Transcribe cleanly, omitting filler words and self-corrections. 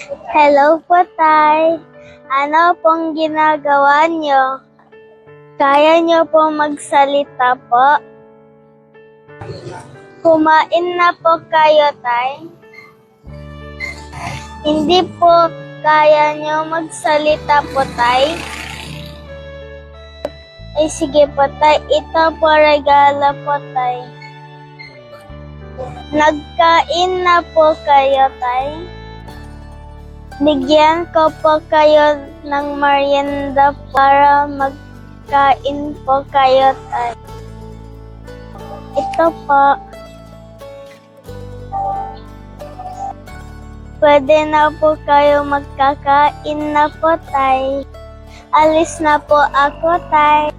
Hello po, Tay. Ano pong ginagawa niyo? Kaya niyo po magsalita po? Kumain na po kayo, Tay? Hindi po kaya niyo magsalita po, Tay? Ay, sige po, Tay. Ito po regalo po, Tay. Nagkain na po kayo, Tay? Bigyan ko po kayo ng merienda para magkain po kayo, Tay. Ito po. Pwede na po kayo magkakain na po, Tay. Alis na po ako, Tay.